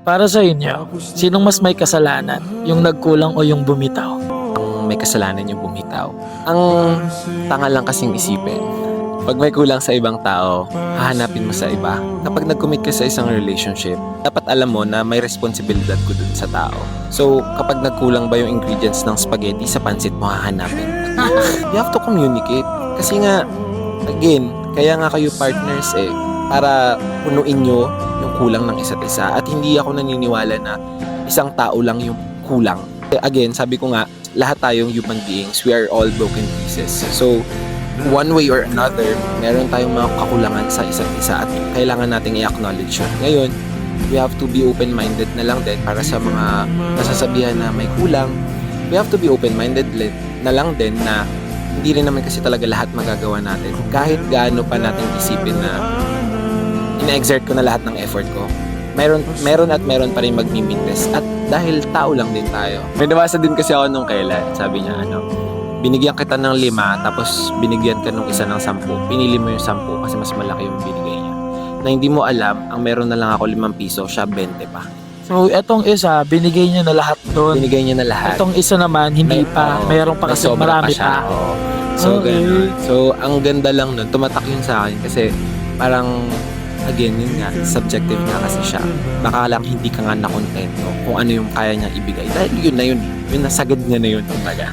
Para sa inyo, sinong mas may kasalanan? Yung nagkulang o yung bumitaw? Ang may kasalanan yung bumitaw. Ang tanga lang kasing isipin. Pag may kulang sa ibang tao, hahanapin mo sa iba. Kapag nag-commit ka sa isang relationship, dapat alam mo na may responsibilidad ko dun sa tao. So, kapag nagkulang ba yung ingredients ng spaghetti sa pansit mo hahanapin? You have to communicate. Kasi nga, again, kaya nga kayo partners para punuin nyo yung kulang ng isa't isa. At hindi ako naniniwala na isang tao lang yung kulang. Again, sabi ko nga, lahat tayong human beings, we are all broken pieces. So, one way or another, meron tayong mga kakulangan sa isa't isa at kailangan nating i-acknowledge yun. Ngayon, we have to be open-minded na lang din para sa mga nasasabihan na may kulang. We have to be open-minded na lang din na hindi rin naman kasi talaga lahat magagawa natin. Kahit gaano pa natin isipin na ina-exert ko na lahat ng effort ko, meron pa rin magmimintes. At dahil tao lang din tayo. May nabasa din kasi ako nung kailan. Sabi niya, binigyan kita ng 5, tapos binigyan ka nung isa ng 10. Pinili mo yung 10 kasi mas malaki yung binigay niya. Na hindi mo alam, ang meron na lang ako 5 piso, siya 20 pa. So, etong isa, binigay niya na lahat doon. Binigay niya na lahat. Etong isa naman, hindi pa. Mayroon pa may kasi sobra marami siya. pa. Oo. So, Okay. ganun. So, ang ganda lang nun, tumatak yun sa akin kasi parang, again, yun nga, subjective nga kasi siya. Baka lang hindi ka nga nakontento kung ano yung kaya niya ibigay. Dahil yun na yun, yung nasagad niya na yun, kumbaga.